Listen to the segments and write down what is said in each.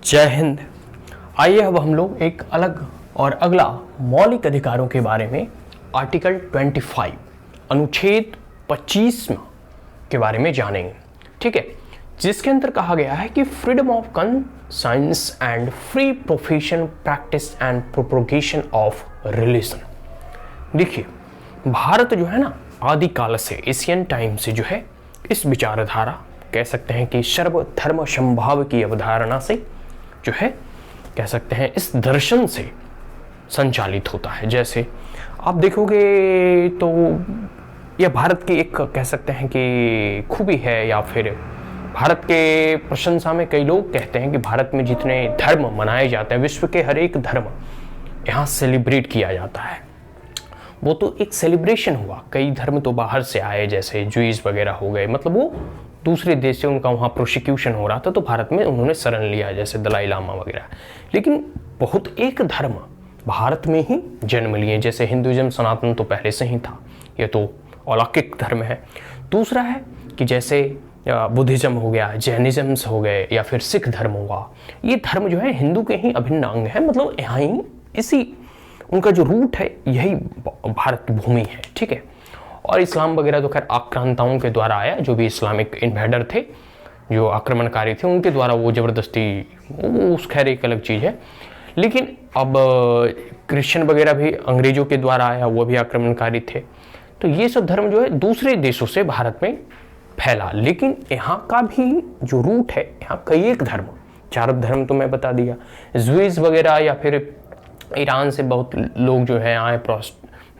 जय हिंद। आइए अब हम लोग एक अलग और अगला मौलिक अधिकारों के बारे में आर्टिकल 25 अनुच्छेद 25 के बारे में जानेंगे। ठीक है, जिसके अंदर कहा गया है कि freedom of conscience and free profession practice and propagation of religion. देखिए, भारत जो है ना आदिकाल से एशियन टाइम से जो है इस विचारधारा कह सकते हैं कि सर्वधर्म समभाव की अवधारणा से जो है कह सकते हैं इस दर्शन से संचालित होता है। जैसे आप देखोगे तो यह भारत की एक कह सकते हैं कि खूबी है, या फिर भारत के प्रशंसा में कई लोग कहते हैं कि भारत में जितने धर्म मनाए जाते हैं, विश्व के हर एक धर्म यहाँ सेलिब्रेट किया जाता है। वो तो एक सेलिब्रेशन हुआ, कई धर्म तो बाहर से आए, जैसे जूइस वगैरह हो गए, मतलब वो दूसरे देश से उनका वहाँ प्रोसिक्यूशन हो रहा था तो भारत में उन्होंने शरण लिया, जैसे दलाई लामा वगैरह। लेकिन बहुत एक धर्म भारत में ही जन्म लिए, जैसे हिंदुइज्म सनातन तो पहले से ही था, ये तो अलौकिक धर्म है। दूसरा है कि जैसे बुद्धिज्म हो गया, जैनिज्म हो गए, या फिर सिख धर्म हुआ, ये धर्म जो है हिंदू के ही अभिन्न अंग है, मतलब यहाँ ही इसी उनका जो रूट है यही भारत की भूमि है। ठीक है, और इस्लाम वगैरह तो खैर आक्रांताओं के द्वारा आया, जो भी इस्लामिक इन्वेडर थे, जो आक्रमणकारी थे, उनके द्वारा वो ज़बरदस्ती, उस खैर एक अलग चीज़ है। लेकिन अब क्रिश्चियन वगैरह भी अंग्रेजों के द्वारा आया, वो भी आक्रमणकारी थे। तो ये सब धर्म जो है दूसरे देशों से भारत में फैला, लेकिन यहाँ का भी जो रूट है, यहाँ कई एक धर्म, चार धर्म तो मैं बता दिया, ज्विस वगैरह या फिर ईरान से बहुत लोग जो है आए,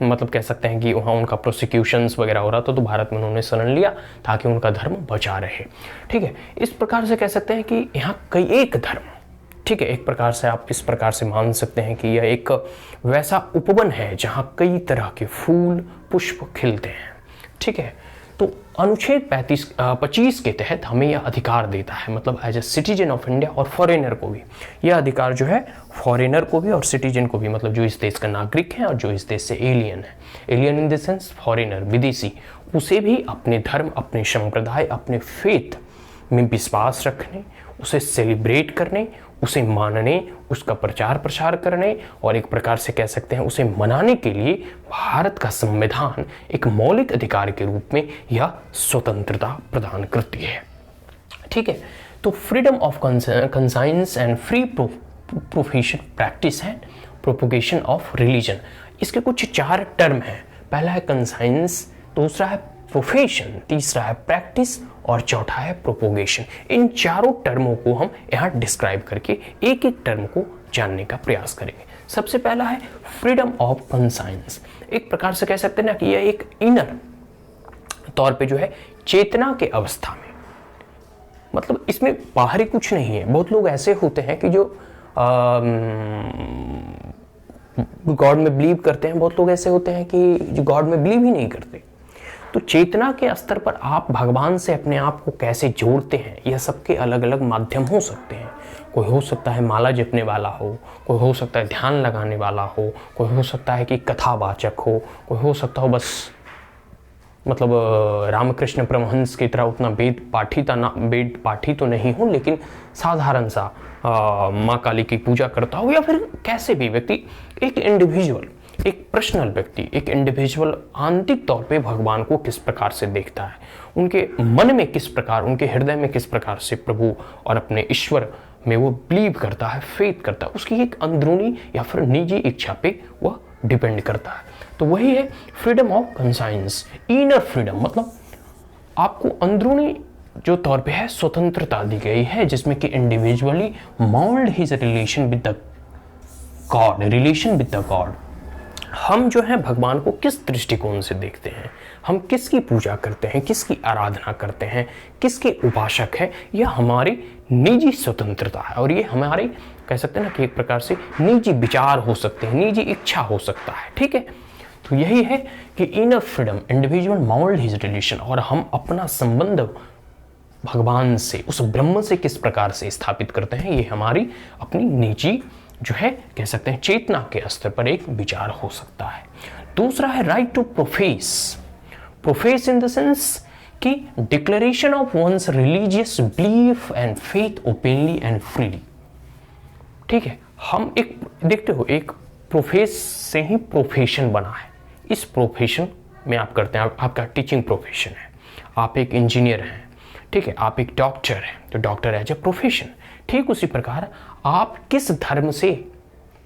मतलब कह सकते हैं कि वहाँ उनका प्रोसिक्यूशंस वगैरह हो रहा था तो भारत में उन्होंने शरण लिया ताकि उनका धर्म बचा रहे। ठीक है, इस प्रकार से कह सकते हैं कि यहाँ कई एक धर्म, ठीक है, एक प्रकार से आप इस प्रकार से मान सकते हैं कि यह एक वैसा उपवन है जहाँ कई तरह के फूल पुष्प खिलते हैं। ठीक है, तो अनुच्छेद 25 के तहत हमें यह अधिकार देता है, मतलब as a citizen of India और फॉरेनर को भी यह अधिकार जो है, फॉरेनर को भी और सिटीजन को भी, मतलब जो इस देश का नागरिक है और जो इस देश से एलियन है, alien in the sense foreigner, विदेशी, उसे भी अपने धर्म, अपने संप्रदाय, अपने फेथ में विश्वास रखने, उसे सेलिब्रेट करने, उसे मानने, उसका प्रचार प्रसार करने और एक प्रकार से कह सकते हैं उसे मनाने के लिए भारत का संविधान एक मौलिक अधिकार के रूप में यह स्वतंत्रता प्रदान करती है। ठीक है, तो freedom of conscience and free profession practice and propagation of religion, इसके कुछ चार टर्म हैं। पहला है कंसाइंस, दूसरा है प्रोफेशन, तीसरा है प्रैक्टिस और चौथा है प्रोपोगेशन। इन चारों टर्मों को हम यहाँ डिस्क्राइब करके एक एक टर्म को जानने का प्रयास करेंगे। सबसे पहला है फ्रीडम ऑफ कंसाइंस। एक प्रकार से कह सकते हैं ना कि यह एक इनर तौर पे जो है चेतना के अवस्था में, मतलब इसमें बाहरी कुछ नहीं है। बहुत लोग ऐसे होते हैं कि जो गॉड में बिलीव करते हैं, बहुत लोग ऐसे होते हैं कि जो गॉड में बिलीव ही नहीं करते। तो चेतना के स्तर पर आप भगवान से अपने आप को कैसे जोड़ते हैं, यह सबके अलग अलग माध्यम हो सकते हैं। कोई हो सकता है माला जपने वाला हो, कोई हो सकता है ध्यान लगाने वाला हो, कोई हो सकता है कि कथावाचक हो, कोई हो सकता हो बस मतलब रामकृष्ण परमहंस की तरह उतना वेद पाठी तो नहीं हो, लेकिन साधारण सा माँ काली की पूजा करता हो, या फिर कैसे भी व्यक्ति एक इंडिविजुअल, एक पर्सनल व्यक्ति, एक इंडिविजुअल आंतरिक तौर पे भगवान को किस प्रकार से देखता है, उनके मन में किस प्रकार, उनके हृदय में किस प्रकार से प्रभु और अपने ईश्वर में वो बिलीव करता है, फेथ करता है, उसकी एक अंदरूनी या फिर निजी इच्छा पे वह डिपेंड करता है। तो वही है freedom of conscience, inner freedom, मतलब आपको अंदरूनी जो तौर पे है स्वतंत्रता दी गई है, जिसमें कि individually mould his relation with the God. हम जो है भगवान को किस दृष्टिकोण से देखते हैं, हम किसकी पूजा करते हैं, किसकी आराधना करते हैं, किसके उपासक है, यह हमारी निजी स्वतंत्रता है। और ये हमारे कह सकते हैं ना कि एक प्रकार से निजी विचार हो सकते हैं, निजी इच्छा हो सकता है। ठीक है, तो यही है कि inner freedom, individual mould his relation, और हम अपना संबंध भगवान से, उस ब्रह्म से किस प्रकार से स्थापित करते हैं, ये हमारी अपनी निजी जो है कह सकते हैं चेतना के स्तर पर एक विचार हो सकता है। दूसरा है right to profess in the sense कि declaration of one's religious belief and faith openly and freely. ठीक है, हम एक देखते हो एक प्रोफेस से ही प्रोफेशन बना है। इस प्रोफेशन में आप करते हैं, आपका टीचिंग प्रोफेशन है, आप एक इंजीनियर हैं, ठीक है, आप एक डॉक्टर हैं, तो डॉक्टर एज ए प्रोफेशन। ठीक उसी प्रकार आप किस धर्म से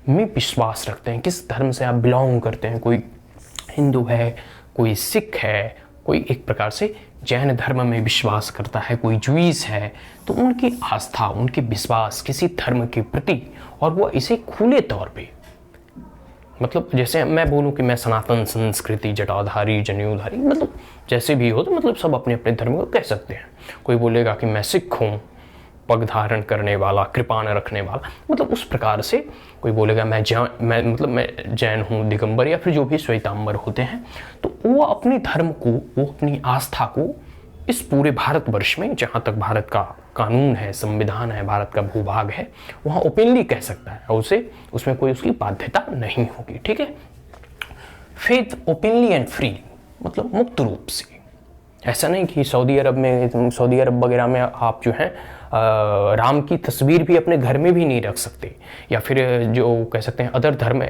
में विश्वास रखते हैं, किस धर्म से आप बिलोंग करते हैं, कोई हिंदू है, कोई सिख है, कोई एक प्रकार से जैन धर्म में विश्वास करता है, कोई जुइस है, तो उनकी आस्था, उनकी विश्वास किसी धर्म के प्रति, और वो इसे खुले तौर पे, मतलब जैसे मैं बोलूं कि मैं सनातन संस्कृति जटाधारी जनेऊधारी, मतलब जैसे भी हो, तो मतलब सब अपने अपने धर्म को कह सकते हैं। कोई बोलेगा कि मैं सिख हूँ, पग धारण करने वाला, कृपाण रखने वाला, मतलब उस प्रकार से। कोई बोलेगा मैं जैन हूँ, दिगंबर, या फिर जो भी श्वेतांबर होते हैं, तो वो अपने धर्म को, वो अपनी आस्था को इस पूरे भारतवर्ष में, जहाँ तक भारत का कानून है, संविधान है, भारत का भूभाग है, वहाँ ओपनली कह सकता है, और उसे उसमें कोई उसकी बाध्यता नहीं होगी। ठीक है, फेथ ओपनली एंड फ्री, मतलब मुक्त रूप से। ऐसा नहीं कि सऊदी अरब वगैरह में आप जो है राम की तस्वीर भी अपने घर में भी नहीं रख सकते, या फिर जो कह सकते हैं अदर धर्म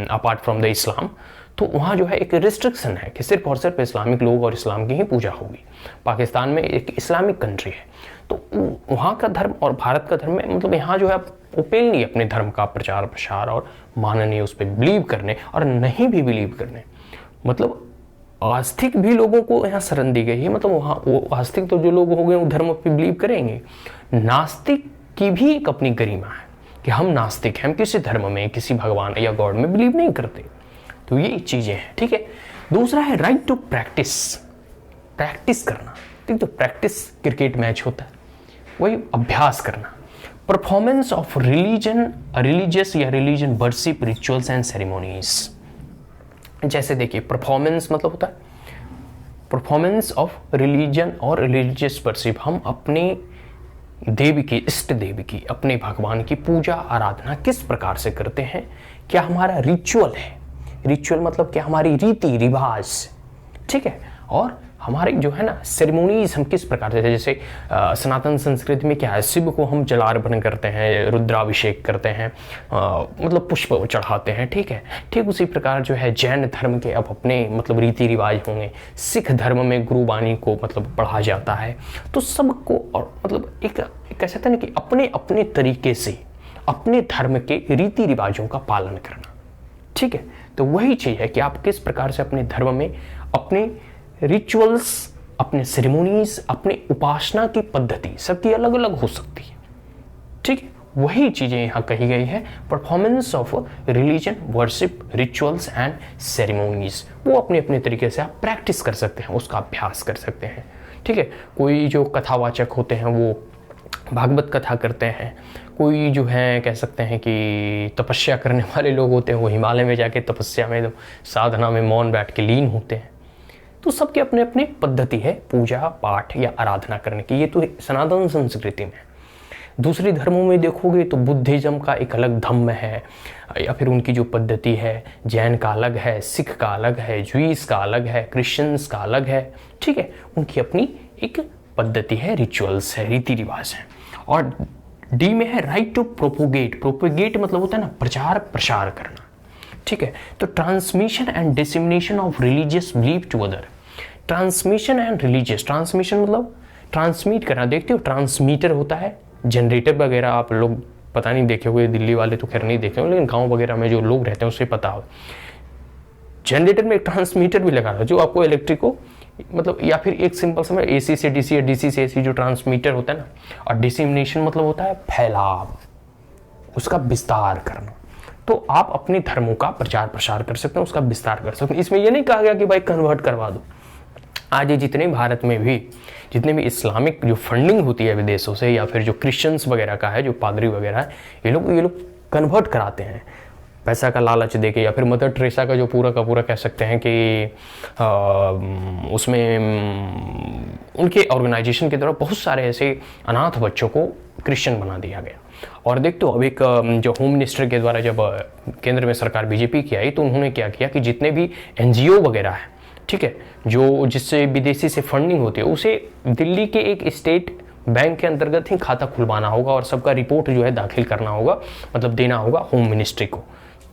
अपार्ट फ्रॉम द इस्लाम, तो वहाँ जो है एक रिस्ट्रिक्शन है कि सिर्फ और सिर्फ इस्लामिक लोग और इस्लाम की ही पूजा होगी। पाकिस्तान में एक इस्लामिक कंट्री है, तो वहाँ का धर्म और भारत का धर्म में, मतलब यहाँ जो है ओपनली अपने धर्म का प्रचार प्रसार और मानने, उस पर बिलीव करने और नहीं भी बिलीव करने, मतलब आस्तिक भी लोगों को यहाँ शरण दी गई है। मतलब वहाँ वो आस्तिक तो जो लोग हो गए वो धर्म पे बिलीव करेंगे। नास्तिक की भी एक अपनी गरिमा है कि हम नास्तिक हैं, हम किसी धर्म में, किसी भगवान या गॉड में बिलीव नहीं करते। तो ये चीज़ें हैं। ठीक है, दूसरा है राइट टू प्रैक्टिस, प्रैक्टिस करना। ठीक, तो प्रैक्टिस क्रिकेट मैच होता है, वही अभ्यास करना। परफॉर्मेंस ऑफ रिलीजन, रिलीजियस या religion worship, rituals and ceremonies. जैसे देखिए, परफॉर्मेंस मतलब होता है परफॉर्मेंस ऑफ रिलीजन और रिलीजियस वर्शिप। हम अपने देवी की, इष्ट देवी की, अपने भगवान की पूजा आराधना किस प्रकार से करते हैं, क्या हमारा रिचुअल है, रिचुअल मतलब क्या हमारी रीति रिवाज, ठीक है, और हमारे जो है ना सेरेमोनीज हम किस प्रकार से, जैसे सनातन संस्कृति में क्या है, शिव को हम जलार्पण करते हैं, रुद्राभिषेक करते हैं, मतलब पुष्प चढ़ाते हैं। ठीक है, ठीक उसी प्रकार जो है जैन धर्म के अब अपने मतलब रीति रिवाज होंगे, सिख धर्म में गुरुबानी को मतलब पढ़ा जाता है। तो सबको और मतलब एक कह सकते हैं ना कि अपने अपने तरीके से अपने धर्म के रीति रिवाजों का पालन करना। ठीक है, तो वही चीज़ है कि आप किस प्रकार से अपने धर्म में अपने रिचुअल्स, अपने सेरेमोनीज, अपने उपासना की पद्धति सबकी अलग अलग हो सकती है। ठीक है, वही चीजें यहाँ कही गई है, performance of religion, worship, rituals and ceremonies. वो अपने अपने तरीके से आप प्रैक्टिस कर सकते हैं, उसका अभ्यास कर सकते हैं। ठीक है, कोई जो कथावाचक होते हैं वो भागवत कथा करते हैं, कोई जो है कह सकते हैं कि तपस्या करने वाले लोग होते हैं वो हिमालय में जाके तपस्या में, एकदम साधना में मौन बैठ के लीन होते हैं। तो सबके अपने अपने पद्धति है पूजा पाठ या आराधना करने की। ये तो सनातन संस्कृति में। दूसरे धर्मों में देखोगे तो बुद्धिज्म का एक अलग धम्म है, या फिर उनकी जो पद्धति है, जैन का अलग है, सिख का अलग है, जुइस का अलग है, क्रिश्चियंस का अलग है। ठीक है, उनकी अपनी एक पद्धति है, रिचुअल्स है, रीति रिवाज है। और डी में है राइट टू प्रोपोगेट। प्रोपोगेट मतलब होता है ना प्रचार प्रसार करना। ठीक है, तो transmission and dissemination of religious belief to other. Transmission and religious, transmission मतलब ट्रांसमिट करना। देखते हो ट्रांसमीटर होता है, जनरेटर वगैरह आप लोग पता नहीं देखे हुए, दिल्ली वाले तो खैर नहीं देखे होंगे, लेकिन गांव वगैरह में जो लोग रहते हैं उसे पता हो। जनरेटर में एक ट्रांसमीटर भी लगा है जो आपको इलेक्ट्रिक को मतलब, या फिर एक सिंपल समय एसी से डीसी या डीसी से एसी जो ट्रांसमीटर होता है ना। और डिसेमिनेशन मतलब होता है फैलाव, उसका विस्तार करना। तो आप अपने धर्मों का प्रचार प्रसार कर सकते हैं, उसका विस्तार कर सकते हैं। इसमें यह नहीं कहा गया कि भाई कन्वर्ट करवा दो। आज जितने भारत में भी जितने भी इस्लामिक जो फंडिंग होती है विदेशों से, या फिर जो क्रिश्चियंस वगैरह का है, जो पादरी वगैरह है, ये लोग कन्वर्ट कराते हैं पैसा का लालच देके। या फिर मदर टेरेसा का जो पूरा का पूरा कह सकते हैं कि उसमें उनके ऑर्गेनाइजेशन के द्वारा बहुत सारे ऐसे अनाथ बच्चों को क्रिश्चियन बना दिया गया। और देखते हो अब एक जो होम मिनिस्टर के द्वारा जब केंद्र में सरकार बीजेपी की आई, तो उन्होंने क्या किया कि जितने भी एनजीओ वगैरह है, ठीक है, जो जिससे विदेशी से फंडिंग होती है, उसे दिल्ली के एक स्टेट बैंक के अंतर्गत ही खाता खुलवाना होगा और सबका रिपोर्ट जो है दाखिल करना होगा, मतलब देना होगा होम मिनिस्ट्री को।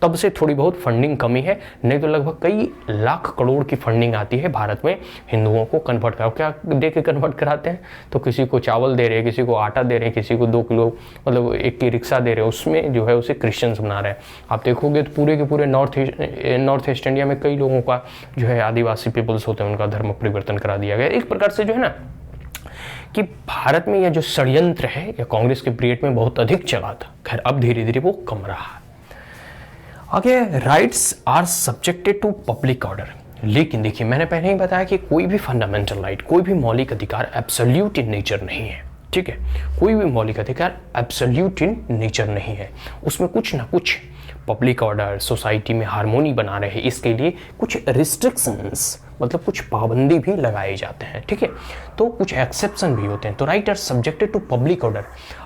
तब से थोड़ी बहुत फंडिंग कमी है, नहीं तो लगभग कई लाख करोड़ की फंडिंग आती है भारत में हिंदुओं को कन्वर्ट करा। क्या दे के कन्वर्ट कराते हैं? तो किसी को चावल दे रहे हैं, किसी को आटा दे रहे हैं, किसी को 2 किलो मतलब 1 की रिक्शा दे रहे हैं, उसमें जो है उसे क्रिश्चियंस बना रहे हैं। आप देखोगे तो पूरे के पूरे नॉर्थ ईस्ट इंडिया में कई लोगों का जो है आदिवासी पीपल्स होते हैं, उनका धर्म परिवर्तन करा दिया गया। एक प्रकार से जो है ना कि भारत में यह जो षड्यंत्र है या कांग्रेस के पीरियड में बहुत अधिक चला था, खैर अब धीरे धीरे वो कम रहा है। आगे, rights are subjected to public order. लेकिन देखिए, मैंने पहले ही बताया कि कोई भी फंडामेंटल राइट, कोई भी मौलिक अधिकार एब्सोल्यूट इन नेचर नहीं है। ठीक है, कोई भी मौलिक अधिकार एब्सोल्यूट इन नेचर नहीं है, उसमें कुछ ना कुछ पब्लिक ऑर्डर, सोसाइटी में हार्मोनी बना रहे, इसके लिए कुछ रिस्ट्रिक्शंस मतलब कुछ पाबंदी भी लगाए जाते हैं। ठीक है, तो कुछ एक्सेप्शन भी होते हैं। तो right are subjected to public order.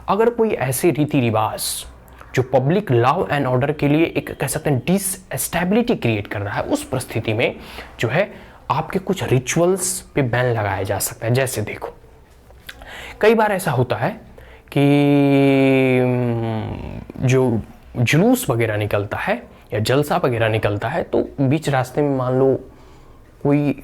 अगर कोई ऐसे रीति रिवाज जो पब्लिक लॉ एंड ऑर्डर के लिए एक कह सकते हैं डिसस्टेबिलिटी क्रिएट कर रहा है, उस परिस्थिति में जो है आपके कुछ रिचुअल्स पे बैन लगाया जा सकता है। जैसे देखो, कई बार ऐसा होता है कि जो जुलूस वगैरह निकलता है या जलसा वगैरह निकलता है, तो बीच रास्ते में मान लो कोई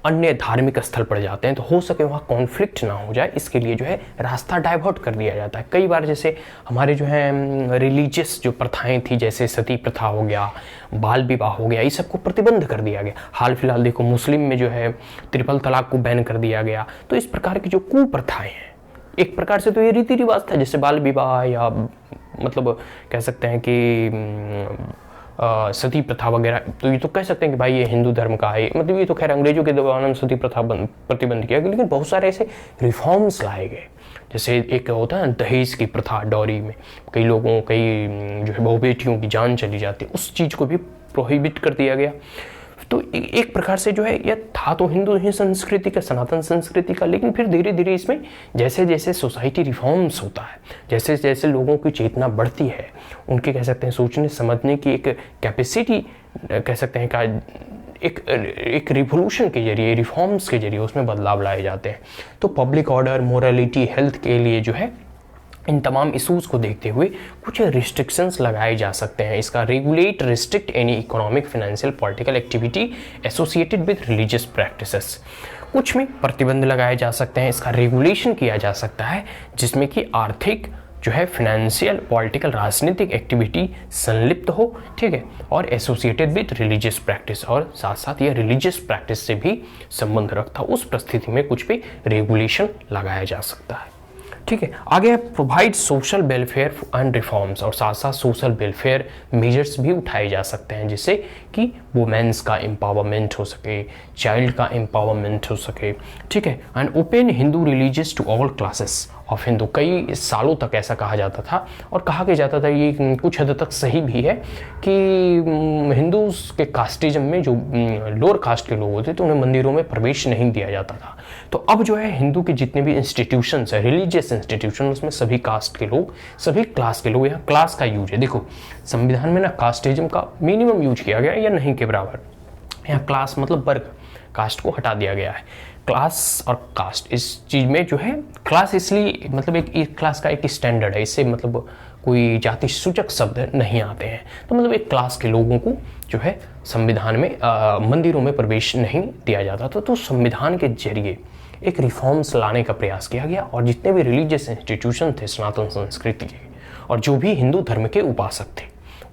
अन्य धार्मिक स्थल पर जाते हैं, तो हो सके वहाँ कॉन्फ्लिक्ट ना हो जाए, इसके लिए जो है रास्ता डाइवर्ट कर दिया जाता है। कई बार जैसे हमारे जो है रिलीजियस जो प्रथाएं थी, जैसे सती प्रथा हो गया, बाल विवाह हो गया, इस सबको प्रतिबंध कर दिया गया। हाल फिलहाल देखो मुस्लिम में जो है ट्रिपल तलाक को बैन कर दिया गया। तो इस प्रकार की जो कुप्रथाएं हैं, एक प्रकार से तो ये रीति रिवाज था, जैसे बाल विवाह या मतलब कह सकते हैं कि सती प्रथा वगैरह, तो ये तो कह सकते हैं कि भाई ये हिंदू धर्म का है, मतलब ये तो खैर अंग्रेजों के दबाव में सती प्रथा प्रतिबंध किया गया। लेकिन बहुत सारे ऐसे रिफॉर्म्स लाए गए, जैसे एक होता है दहेज की प्रथा, डॉरी में कई लोगों कई जो है बहु बेटियों की जान चली जाती है, उस चीज़ को भी प्रोहिबिट कर दिया गया। तो एक प्रकार से जो है यह था तो हिंदू ही संस्कृति का, सनातन संस्कृति का, लेकिन फिर धीरे धीरे इसमें जैसे जैसे सोसाइटी रिफॉर्म्स होता है, जैसे जैसे लोगों की चेतना बढ़ती है, उनके कह सकते हैं सोचने समझने की एक कैपेसिटी कह सकते हैं का एक रिवोल्यूशन के जरिए, रिफॉर्म्स के जरिए उसमें बदलाव लाए जाते हैं। तो पब्लिक ऑर्डर, मोरालिटी, हेल्थ के लिए जो है इन तमाम इशूज़ को देखते हुए कुछ रिस्ट्रिक्शंस लगाए जा सकते हैं। इसका regulate, restrict any economic, financial, political activity associated with religious practices. कुछ में प्रतिबंध लगाए जा सकते हैं, इसका रेगुलेशन किया जा सकता है, जिसमें कि आर्थिक जो है फाइनेंशियल, पॉलिटिकल, राजनीतिक एक्टिविटी संलिप्त हो। ठीक है, और एसोसिएटेड विद रिलीजियस प्रैक्टिस, और साथ साथ यह रिलीजियस प्रैक्टिस से भी संबंध रखता, उस परिस्थिति में कुछ पे रेगुलेशन लगाया जा सकता है। ठीक है, आगे provide social welfare and reforms, और साथ साथ सोशल वेलफेयर मेजर्स भी उठाए जा सकते हैं, जिससे कि वुमेन्स का एम्पावरमेंट हो सके, चाइल्ड का एम्पावरमेंट हो सके। ठीक है, and open Hindu religious to all classes of Hindu. कई सालों तक ऐसा कहा जाता था, और कहा कि जाता था, ये कुछ हद तक सही भी है, कि हिंदू के कास्टिज्म में जो लोअर कास्ट के लोग होते थे उन्हें मंदिरों में प्रवेश नहीं दिया जाता था। तो अब जो है हिंदू के जितने भी इंस्टीट्यूशंस है, रिलीजियस इंस्टीट्यूशन, उसमें सभी कास्ट के लोग, सभी क्लास के लोग, यहाँ क्लास का यूज है। देखो संविधान में ना कास्टिज्म का मिनिमम यूज किया गया या नहीं के बराबर, यहाँ क्लास मतलब वर्ग, कास्ट को हटा दिया गया है। क्लास और कास्ट इस चीज़ में जो है, क्लास इसलिए मतलब एक क्लास का एक स्टैंडर्ड है, इससे मतलब कोई जाति सूचक शब्द नहीं आते हैं। तो मतलब एक क्लास के लोगों को जो है संविधान में मंदिरों में प्रवेश नहीं दिया जाता था। तो संविधान के जरिए एक रिफॉर्म्स लाने का प्रयास किया गया, और जितने भी रिलीजियस इंस्टीट्यूशन थे सनातन संस्कृति के, और जो भी हिंदू धर्म के उपासक थे,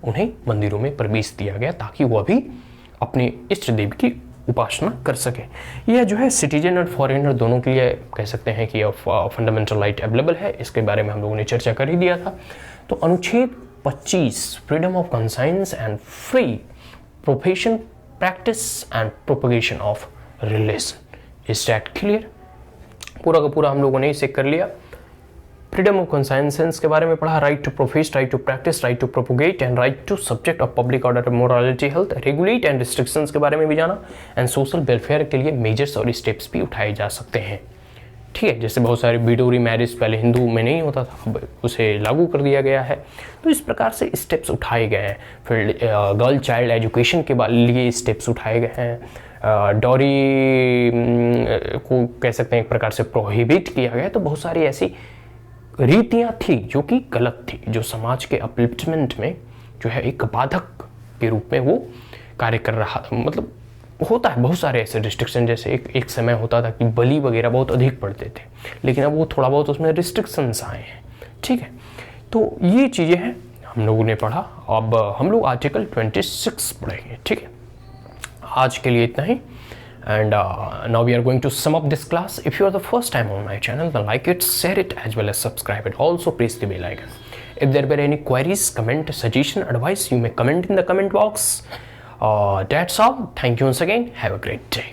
उन्हें मंदिरों में प्रवेश दिया गया, ताकि वह भी अपने इष्ट देव की उपासना कर सके। यह जो है सिटीजन और फॉरेनर दोनों के लिए कह सकते हैं कि फंडामेंटल राइट अवेलेबल है। इसके बारे में हम लोगों ने चर्चा कर ही दिया था। तो अनुच्छेद 25 freedom of conscience and free profession, practice and propagation of religion, is that clear? पूरा का पूरा हम लोगों ने इसे कर लिया। फ्रीडम ऑफ कंसाइंस के बारे में पढ़ा, right to profess, right to practice, right to propagate and right to subject of public order, morality, health, regulate and restrictions के बारे में भी जाना, एंड सोशल वेलफेयर के लिए मेजर्स और स्टेप्स भी उठाए जा सकते हैं। ठीक है, जैसे बहुत सारे विडोरी मैरिज पहले हिंदू में नहीं होता था, अब उसे लागू कर दिया गया है। तो इस प्रकार से स्टेप्स उठाए गए हैं। फिर गर्ल चाइल्ड एजुकेशन के लिए स्टेप्स उठाए गए हैं। डॉरी को कह सकते हैं एक प्रकार से प्रोहिबिट किया गया, तो बहुत सारी ऐसी रीतियां थी जो कि गलत थी, जो समाज के अपलिफ्टमेंट में जो है एक बाधक के रूप में वो कार्य कर रहा था। मतलब होता है बहुत सारे ऐसे रिस्ट्रिक्शन, जैसे एक समय होता था कि बलि वगैरह बहुत अधिक पड़ते थे, लेकिन अब वो थोड़ा बहुत उसमें रिस्ट्रिक्शंस आए हैं। ठीक है, तो ये चीज़ें हैं हम लोगों ने पढ़ा। अब हम लोग आर्टिकल 26 पढ़ेंगे। ठीक है, आज के लिए इतना ही। And now we are going to sum up this class. If you are the first time on my channel, then like it, share it, as well as subscribe it. Also press the bell icon. If there were any queries, comment, suggestion, advice, you may comment in the comment box. That's all. Thank you once again. Have a great day.